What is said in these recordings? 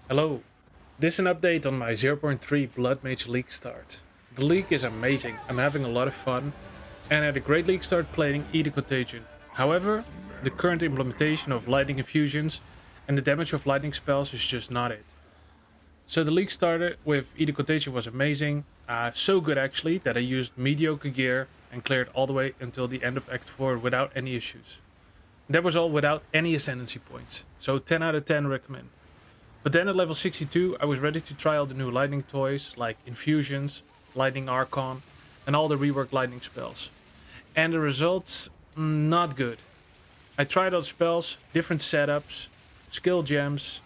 Hello, this is an update on my 0.3 Blood Mage League start. The league is amazing, I'm having a lot of fun, and I had a great league start playing Eat the Contagion. However, the current implementation of lightning infusions and the damage of lightning spells is just not it. So the league started with Eat the Contagion was amazing, so good actually that I used mediocre gear and cleared all the way until the end of Act 4 without any issues. That was all without any ascendancy points, so 10 out of 10 recommend. But then at level 62, I was ready to try all the new lightning toys, like infusions, lightning archon, and all the reworked lightning spells. And the results, not good. I tried all the spells, different setups, skill gems,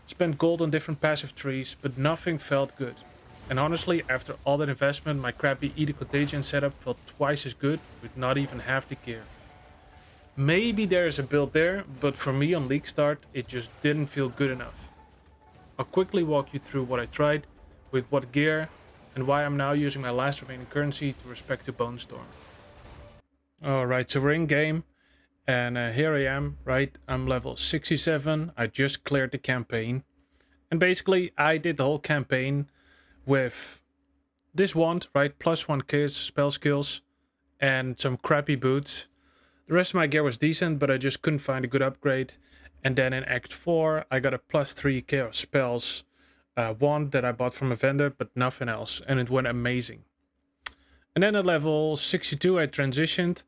spent gold on different passive trees, but nothing felt good. And honestly, after all that investment, my crappy Eat the Contagion setup felt twice as good, with not even half the gear. Maybe there is a build there, but for me on League Start, it just didn't feel good enough. I'll quickly walk you through what I tried, with what gear, and why I'm now using my last remaining currency to respect to Bone Storm. Alright, so we're in game, and here I am, right? I'm level 67, I just cleared the campaign. And basically, I did the whole campaign with this wand, right? Plus 1 spell skills, and some crappy boots. The rest of my gear was decent, but I just couldn't find a good upgrade. And then in Act 4, I got a plus 3 chaos spells wand that I bought from a vendor, but nothing else. And it went amazing. And then at level 62, I transitioned.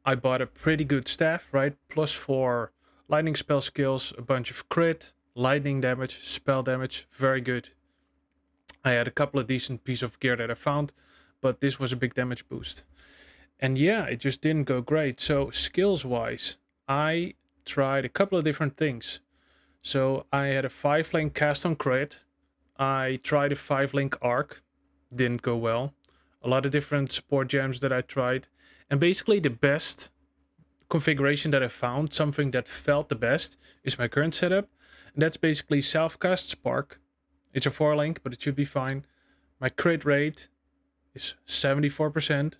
I bought a pretty good staff, right? Plus 4 lightning spell skills, a bunch of crit, lightning damage, spell damage. Very good. I had a couple of decent pieces of gear that I found, but this was a big damage boost. And yeah, it just didn't go great. So skills-wise, I tried a couple of different things. So I had a 5-link cast on crit. I tried a 5-link arc. Didn't go well. A lot of different support gems that I tried. And basically the best configuration that I found, something that felt the best, is my current setup. And that's basically self-cast Spark. It's a 4-link, but it should be fine. My crit rate is 74%.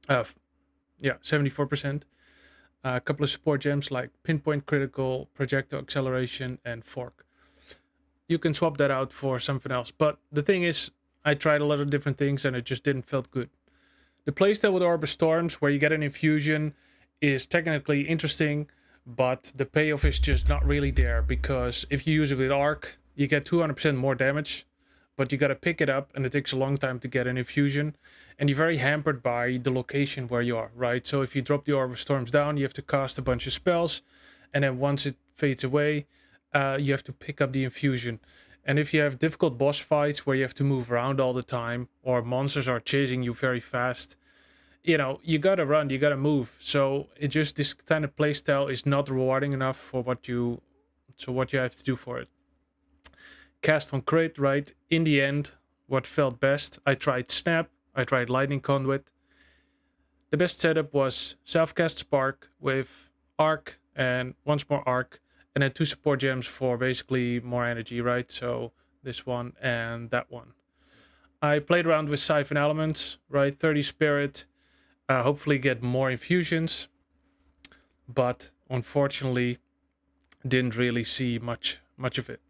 74%. A couple of support gems like Pinpoint Critical, Projectile Acceleration, and Fork. You can swap that out for something else. But the thing is, I tried a lot of different things and it just didn't feel good. The playstyle with Orb of Storms, where you get an infusion, is technically interesting, but the payoff is just not really there. Because if you use it with Arc, you get 200% more damage, but you gotta pick it up and it takes a long time to get an infusion. And you're very hampered by the location where you are, right? So if you drop the Orb of Storms down, you have to cast a bunch of spells. And then once it fades away, you have to pick up the infusion. And if you have difficult boss fights where you have to move around all the time, or monsters are chasing you very fast, you know, you gotta run, you gotta move. So it just, this kind of playstyle is not rewarding enough for what you have to do for it. Cast on crit, right? In the end, what felt best, I tried Snap, I tried Lightning Conduit. The best setup was self-cast Spark with Arc and once more Arc, and then 2 support gems for basically more energy, right? So this one and that one. I played around with Siphon Elements, right? 30 Spirit, hopefully get more infusions, but unfortunately didn't really see much of it.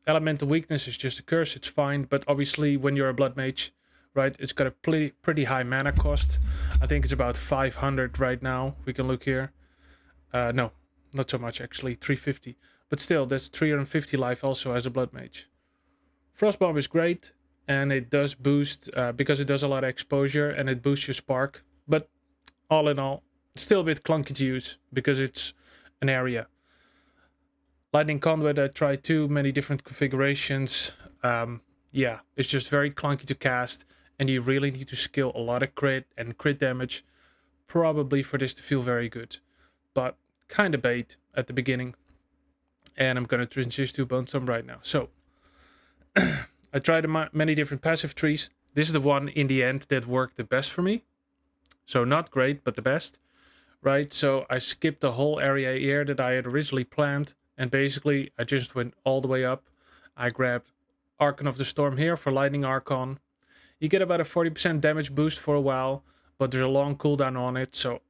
Elemental Weakness is just a curse, it's fine, but obviously when you're a Blood Mage, right, it's got a pretty high mana cost. I think it's about 500 right now. We can look here. No, not so much actually, 350. But still, that's 350 life also as a Blood Mage. Frostbomb is great, and it does boost, because it does a lot of exposure, and it boosts your Spark. But all in all, it's still a bit clunky to use, because it's an area. Lightning Conduit, I tried too many different configurations. Yeah, it's just very clunky to cast, and you really need to skill a lot of crit and crit damage, probably for this to feel very good. But kind of bait at the beginning, and I'm going to transition to Bone Storm right now. So, I tried many different passive trees. This is the one in the end that worked the best for me. So not great, but the best, right? So I skipped the whole area here that I had originally planned, and basically I just went all the way up. I grabbed Archon of the Storm here for Lightning Archon. You get about a 40% damage boost for a while, but there's a long cooldown on it. So,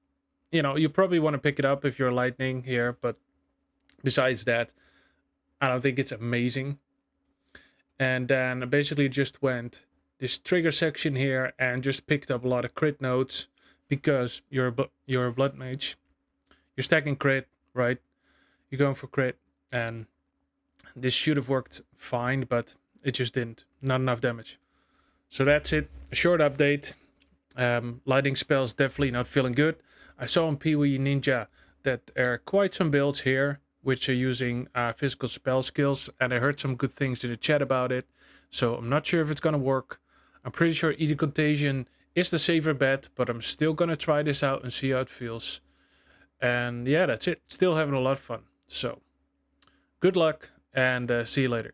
you know, you probably want to pick it up if you're Lightning here. But besides that, I don't think it's amazing. And then I basically just went this trigger section here and just picked up a lot of crit nodes because you're a blood mage. You're stacking crit, right? You're going for crit, and this should have worked fine, but it just didn't. Not enough damage. So that's it. A short update. Lighting spells definitely not feeling good. I saw on POE Ninja that there are quite some builds here which are using physical spell skills, and I heard some good things in the chat about it. So I'm not sure if it's gonna work. I'm pretty sure either Contagion is the safer bet, but I'm still gonna try this out and see how it feels. And yeah, that's it. Still having a lot of fun. So good luck, and see you later.